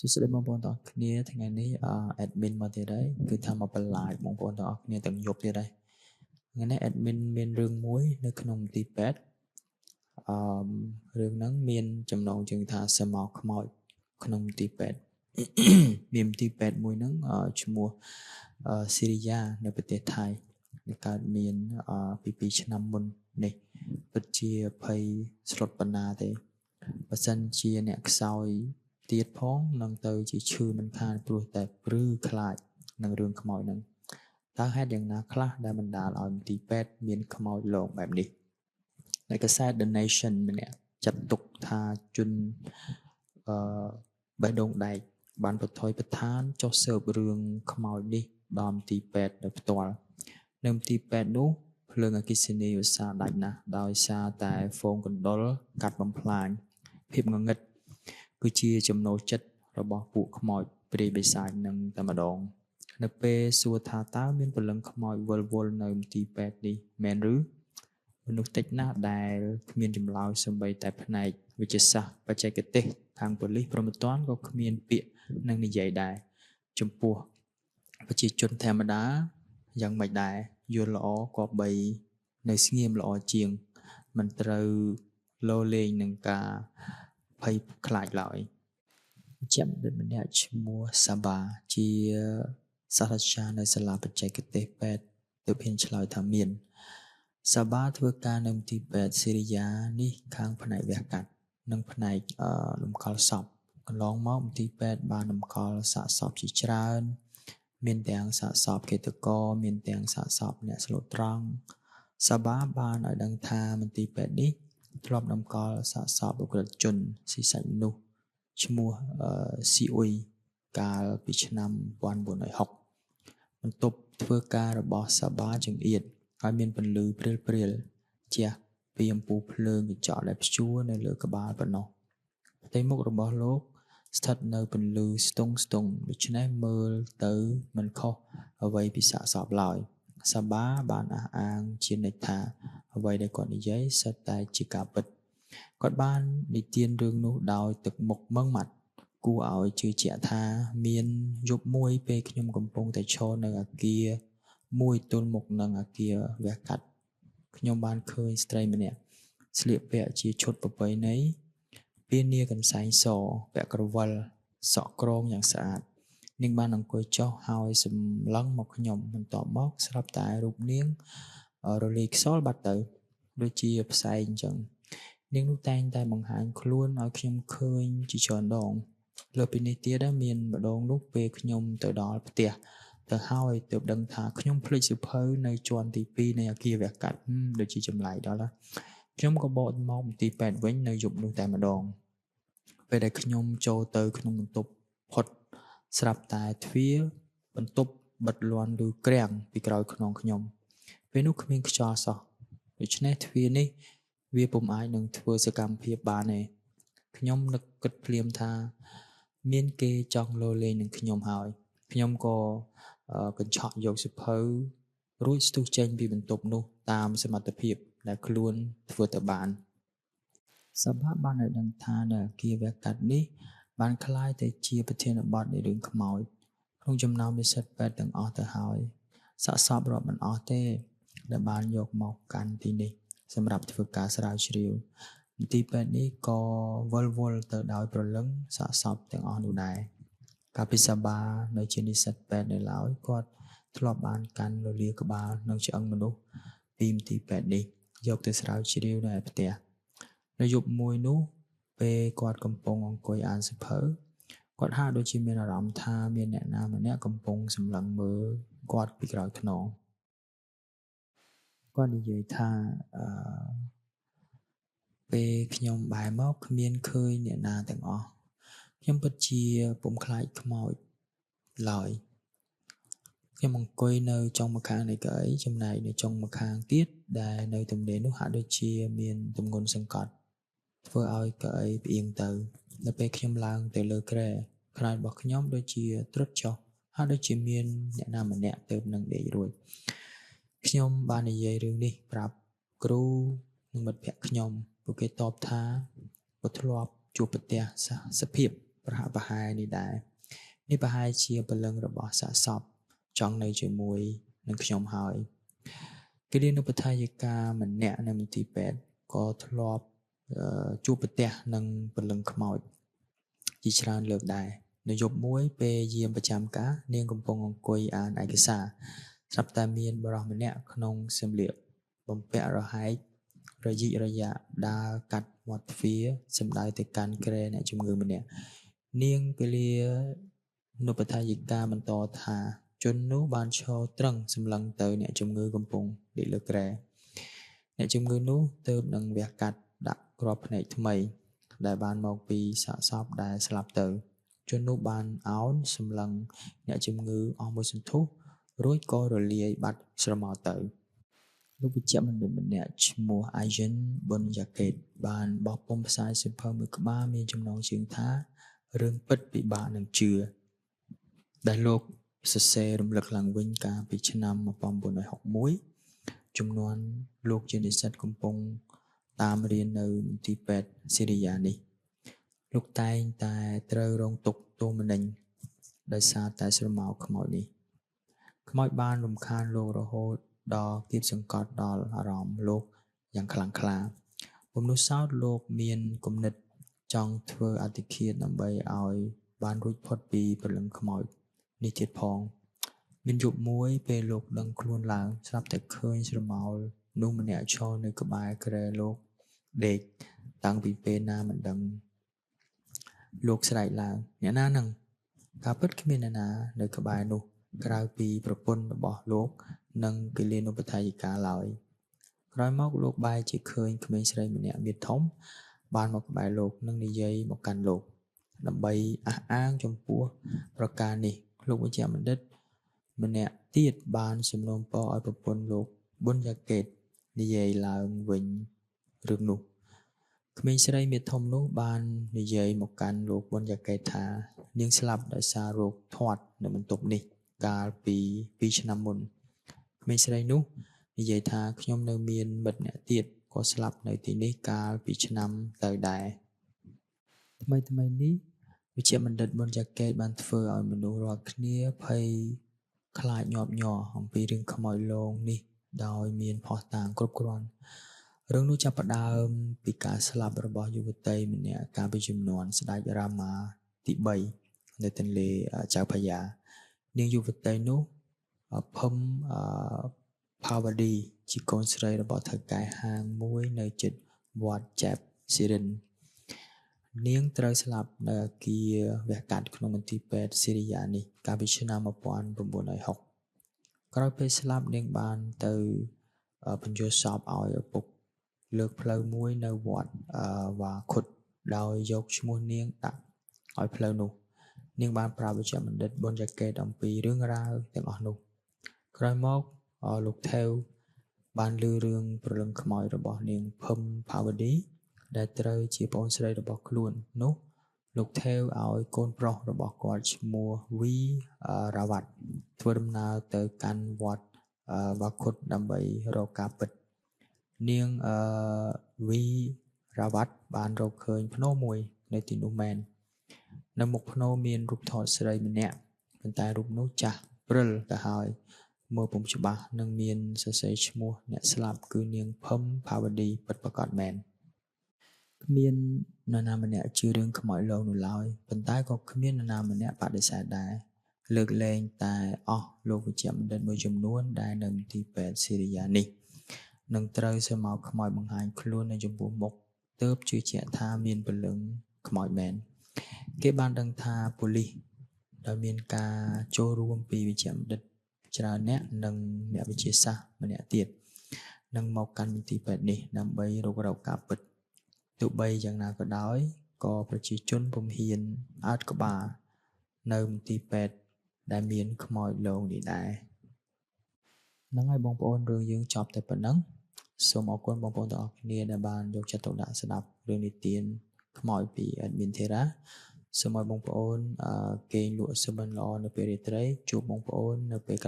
សួស្តីបងប្អូនទាំងអស់គ្នាថ្ងៃនេះadmin មកទៀតហើយគឺថាមកបន្លាយបងប្អូនទាំងអស់គ្នាទាំងយប់ទៀតហើយថ្ងៃនេះ admin មានរឿងមួយនៅក្នុងទីពេទ្យរឿងហ្នឹងមានចំណងជើងថាសមកខ្មោចក្នុងទីពេទ្យ មានទីពេទ្យមួយហ្នឹងឈ្មោះស៊ីរីយ៉ានៅប្រទេសថៃដែលកើតមានពី2ឆ្នាំមុននេះពិតជាភ័យស្លុតបណ្ណាទេបើសិនជាអ្នកខ្សោយទៀតផងនឹងទៅជាឈឺមិនខានព្រោះតែព្រឺខ្លាចនឹងរឿងខ្មោចហ្នឹងតើហេតុយ៉ាងណាខ្លះដែលបណ្ដាលឲ្យមន្ទីរពេទ្យមានខ្មោចលងបែបនេះនៅកាសែត The Nation ម្នាក់ចាត់ទុកថាជនបេះដូងដែកបានប្រថុយប្រឋានចុះស៊ើបរឿងខ្មោចនេះដល់មន្ទីរពេទ្យដោយផ្ទាល់នៅមន្ទីរពេទ្យនោះភ្លើងអគ្គិសនីឧស្សាហ៍ដាច់ណាស់ដោយសារតែហ្វូងកណ្ដុរកាត់បំផ្លាញភាពងងឹតគឺជាចំណូលចិត្តរបស់ពួកខ្មោចព្រាយបិសាចនឹងតែម្ដងនៅពេលសួរថាតើមានព្រលឹងខ្មោចវិលវល់នៅមន្ទីរពេទ្យនេះមែនឬមនុស្សតិចណាស់ដែលគ្មានចម្លើយសូម្បីតែផ្នែកវិទ្យាសាស្ត្របច្ចេកទេសខាងប៉ូលីសព្រមទាំងក៏គ្មានពាក្យនឹងនិយាយដែរចំពោះប្រជាជនធម្មតាយ៉ាងមិនដែរយល់ល្អក៏បីនៅស្ងៀមល្អជាងមិនត្រូវលោលេងនឹងការភ័យខ្លាចឡើយជាបណ្ឌិតម្នាក់ឈ្មោះសាបាជាសាស្ត្រាចារ្យនៅសាលាបច្ចេកទេសពេទ្យទើបហ៊ានឆ្លើយថាមានសាបាធ្វើការនៅមន្ទីរពេទ្យស៊ីរីយ៉ានេះខាងផ្នែកវះកាត់និងផ្នែកលំកល់សពកន្លងមកមន្ទីរពេទ្យបានលំកល់សាកសពជាច្រើនមានទាំងសាកសពឃាតករមានទាំងសាកសពអ្នកស្លូតត្រង់សាបាបានឲ្យដឹងថាមន្ទីរពេទ្យនេះធ្លាប់លំកល់សាកសពអ ுக ្រិតជនស៊ីសាច់មនុស្សឈ្មោះស៊ីអ៊ុយកាលពីឆ្នាំ1960បន្ទប់ធ្វើការរបស់សាបាចង្អៀតហើយមានពន្លឺព្រិលៗជះពីអំពូលភ្លើងកញ្ចក់ដែលព្យួរនៅលើក្បាលប៉ុណ្ណោះផ្ទៃមុខរបស់លោកស្ថិតនៅពន្លឺស្ទង់ដូច្នេះមើលទៅមិនខុសអ្វីពីសាកសពឡើយសាបាបានអះអាងជានិច្ចថាអ្វីដែលគាត់និយាយសុទ្ធតែជាការពិតគាត់បាននិទានរឿងនោះដោយទឹកមុខម៉ឺងម៉ាត់គួរឲ្យជឿជាក់ថាមានយប់មួយពេលខ្ញុំកំពុងតែឈរនៅអគារមួយទល់មុខនឹងអគារវះកាត់ខ្ញុំបានឃើញស្ត្រីម្នាក់ស្លៀកពាក់ជាឈុតប្រពៃណីពានាកន្សែងសពាក់ក្រវិលសក់ក្រងយ៉ាងស្អាតនាងបានអង្គុយចុះហើយសម្លឹងមកខ្ញុំបន្ទាប់មកស្រាប់តែរូបនាងរលាយខ្សលបាត់ទៅដូចជាផ្សែងអញ្ចឹងនាងនោះតែងតែបង្ហាញខ្លួនឲ្យខ្ញុំឃើញជាច្រើនដងលើពីនេះទៀតមានម្ដងនោះពេលខ្ញុំទៅដល់ផ្ទះទៅហើយទើបដឹងថាខ្ញុំភ្លេចសៀវភៅនៅជាន់ទី2នៃអគារវះកាត់ដូចជាចម្លែកដល់ខ្ញុំក៏បកមកមន្ទីរពេទ្យវិញនៅយប់នោះតែម្ដងពេលដែលខ្ញុំចូលទៅក្នុងបន្ទប់ផុតស្រាប់តែទ្វារបន្ទប់បិទលាន់ឬក្រាំងពីក្រោយខ្នងខ្ញុំពេលនោះគ្មានខ្យល់សោះដូច្នេះទ្វារនេះវាពុំអាចនឹងធ្វើសកម្មភាពបានទេខ្ញុំនឹកគិតភ្លាមថាមានគេចង់លោលេងនឹងខ្ញុំហើយខ្ញុំក៏កញ្ឆក់យកសៀវភៅរួចស្ទុះចេញពីបន្ទប់នោះតាមសមត្ថភាពដែលខ្លួនធ្វើទៅបានសាបាបានឲ្យដឹងថានៅអគារវះកាត់នេះបានក្លាយទៅជាប្រធានបទនៃរឿងខ្មោចក្នុងចំណោមនិស្សិតពេទ្យទាំងអស់ទៅហើយសាកសពរាប់មិនអស់ទេដែលបានយកមកកាន់ទីនេះសម្រាប់ធ្វើការស្រាវជ្រាវមន្ទីរពេទ្យនេះក៏វិលវល់ទៅដោយព្រលឹងសាកសពទាំងអស់នោះដែរកាលពីសាបានៅជានិស្សិតពេទ្យនៅឡើយគាត់ធ្លាប់បានកាន់លលាក្បាលនិងឆ្អឹងមនុស្សពីមន្ទីរពេទ្យនេះយកទៅស្រាវជ្រាវនៅឯផ្ទះនៅយប់មួយនោះពេលគាត់កំពុងអង្គុយអានសៀវភៅគាត់ហាក់ដូចជាមានអារម្មណ៍ថាមានអ្នកណាម្នាក់កំពុងសម្លឹងមើលគាត់ពីក្រោយខ្នងគាត់និយាយថាពេលខ្ញុំបែរមកគ្មានឃើញអ្នកណាទាំងអស់ខ្ញុំពិតជាពុំខ្លាចខ្មោចឡើយខ្ញុំអង្គុយនៅចុងម្ខាងនៃកៅអីចំណែកនៅចុងម្ខាងទៀតដែលនៅទំនេរនោះហាក់ដូចជាមានទម្ងន់សង្កត់ធ្វើឲ្យកៅអីផ្អៀងទៅនៅពេលខ្ញុំឡើងទៅលើគ្រែខ្នើយរបស់ខ្ញុំដូចជាត្រុតចុះហាក់ដូចជាមានអ្នកណាម្នាក់ទៅនឹងដេករួចខ្ញុំបាននិយាយរឿងនេះប្រាប់គ្រូនិងមិត្តភ័ក្តិខ្ញុំពួកគេតបថាគាត់ធ្លាប់ជួបប្រទះសភាព ប្រហាក់ប្រហែលនេះដែរនេះប្រហែលជាព្រលឹងរបស់សាកសពចង់នៅជាមួយនឹងខ្ញុំហើយគិលានុបដ្ឋាយិកាម្នាក់នៅមន្ទីរពេទ្យក៏ធ្លាប់ជួបប្រទះនឹងព្រលឹងខ្មោចជាច្រើនលើកដែរនៅយប់មួយពេលយាមប្រចាំការនាងកំពុងអង្គុយអានឯកសារស្រាប់តែមានបរិសម្នាក់ក្នុងសម្លៀកបំពាក់រហែករយិរយាដើរកាត់មាត់ទ្វារសម្ដៅទៅកាន់គ្រែអ្នកជំងឺម្នាក់នាងគិលានុបដ្ឋាយិកាបន្តថាជននោះបានឈរត្រឹងសម្លឹងទៅអ្នកជំងឺកំពុងដេកលើគ្រែអ្នកជំងឺនោះទើបនឹងវះកាត់ដាក់គ្រាប់ភ្នែកថ្មីដែលបានមកពីសាកសពដែលស្លាប់ទៅជននោះបានអោនសម្លឹងអ្នកជំងឺអស់មួយសន្ទុះរួចក៏រលាយបាត់ស្រមោលទៅលោកវិជ្ជបណ្ឌិតម្នាក់ឈ្មោះ Ayen Bonjaket បានបោះពុម្ពផ្សាយសៀវភៅមួយក្បាលមានចំណងជើងថារឿងពិតពិបាកនឹងជឿដែលលោកសរសេររំលឹកឡើងវិញកាលពីឆ្នាំ1961ចំនួនលោកជានិស្សិតកំពុងតាមរៀននៅមន្ទីរពេទ្យស៊ីរីយ៉ានេះលោកតែងតែត្រូវរងទុក្ខទោមនិញដោយសារតែស្រមោលខ្មោចនេះខ្មោចបានរំខានលោករហូតដល់គៀបសង្កត់ដល់អារម្មណ៍លោកយ៉ាងខ្លាំងក្លាបំណុះសោតលោកមានគំនិតចង់ធ្វើអត្តឃាតដើម្បីឲ្យបានរួចផុតពីព្រលឹងខ្មោចនេះទៀតផងមានយប់មួយពេលលោកដឹងខ្លួនឡើងស្រាប់តែឃើញស្រមោលនោះម្នាក់ឈរនៅក្បែរគ្រែលោកដេកតាំងពីពេលណាមិនដឹងលោកស្រែកឡើងអ្នកណានឹងការពិតគ្មានអ្នកណានៅក្បែរនោះក្រៅពីប្រពន្ធរបស់លោកនិងគិលានុបដ្ឋាយិកាឡើយក្រោយមកលោកបែរជាឃើញក្មេងស្រីម្នាក់មានធំបានមកក្បែរលោកនិងនិយាយមកកាន់លោកដើម្បីអះអាងចំពោះប្រការនេះលោកវិជ្ជបណ្ឌិតម្នាក់ទៀតបានសំណូមពរឲ្យប្រពន្ធលោកប៊ុនយ៉ាកេតនិយាយឡើងវិញរឿងនោះក្មេងស្រីមានធំនោះបាននិយាយមកកាន់លោកប៊ុនយ៉ាកេតថានាងស្លាប់ដោយសាររោគធាត់នៅបន្ទប់នេះកាលពី2ឆ្នាំមុនក្មេងស្រីនោះនិយាយថាខ្ញុំនៅមានមិត្តអ្នកទៀតក៏ស្លាប់នៅទីនេះកាលពីឆ្នាំទៅដែរថ្មីនេះវិជ្ជបណ្ឌិតប៊ុនយ៉ាកេតបានធ្វើឲ្យមនុស្សរាល់គ្នាភ័យខ្លាចញាប់ញ័រអំពីរឿងខ្មោចលងនេះដោយមានភស្តុតាងគ្រប់គ្រាន់រឿងនោះចាប់ផ្ដើមពីការស្លាប់របស់យុវតីម្នាក់កាលពីជំនាន់ស្ដេចរាមាទី3នៅទន្លេចៅផាយ៉ានាងយុវតីនោះភឹមផាវឌីជាកូនស្រីរបស់ថៅកែហាងមួយនៅជិតវត្តចែបស៊ីរិននាងត្រូវស្លាប់នៅអគារវះកាត់ក្នុងមន្ទីរពេទ្យស៊ីរីយ៉ានេះកាលពីឆ្នាំ1960ក្រោយពេលស្លាប់នាងបានទៅបញ្ជូលសពឲ្យឪពុកលើកផ្លូវមួយនៅវត្តវ៉ាខុតដោយយកឈ្មោះនាងដាក់ឲ្យផ្លូវនោះនាងបានប្រាប់វិជ្ជបណ្ឌិតប៊ុនយ៉ាកេតអំពីរឿងរ៉ាវទាំងអស់នោះក្រោយមកលោកថេវបានឮរឿងព្រលឹងខ្មោចរបស់នាងភឹមផាវឌីដែលត្រូវជាប្អូនស្រីរបស់ខ្លួននោះលោកថេវឲ្យកូនប្រុសរបស់គាត់ឈ្មោះវីរ៉ាវ៉ាត់ធ្វើដំណើរទៅកាន់វត្តវ៉ាខុតដើម្បីរកការពិតនាងវីរ៉ាវ៉ាត់បានរកឃើញភ្នោមួយនៅទីនោះមែននៅមុខភ្នោមានរូបថតស្រីម្នាក់ប៉ុន្តែរូបនោះចាស់ព្រិលទៅហើយមើលពុំច្បាស់និងមានសរសេរឈ្មោះអ្នកស្លាប់គឺនាងភឹមផាវឌីពិតប្រាកដមែនគ្មាននរណាម្នាក់ជឿរឿងខ្មោចលងនោះឡើយប៉ុន្តែក៏គ្មាននរណាម្នាក់បដិសេធដែរលើកលែងតែអស់លោកវិជ្ជបណ្ឌិតមួយចំនួនដែលនៅមន្ទីរពេទ្យស៊ីរីយ៉ានេះនឹងត្រូវស្រមោលខ្មោចបង្ហាញខ្លួននៅចំពោះមុខទើបជឿជាក់ថាមានព្រលឹងខ្មោចមែនគេបានដឹងថាប៉ូលីសដោយមានការចូលរួមពីវិជ្ជបណ្ឌិតច្រើនអ្នកនិងអ្នកវិទ្យាសាស្ត្រម្នាក់ទៀតនឹងមកកាន់មន្ទីរពេទ្យនេះដើម្បីរករកការពិតទោះបីយ៉ាងណាក៏ដោយក៏ប្រជាជនពុំហ៊ានអើតក្បាលនៅមន្ទីរពេទ្យដែលមានខ្មោចលងនេះដែរហ្នឹងហើយបងប្អូនរឿងយើងចប់តែប៉ុណ្ណឹងសូមអរគុណបងប្អូនទាំងអស់គ្នាដែលបានយកចិត្តទុកដាក់ស្ដាប់រឿងនិទានខ្មោចពី Admin Thera សូមឲ្យបងប្អូនគេងលក់សុបិនល្អនៅពេលរាត្រីជួបបងប្អូននៅពេល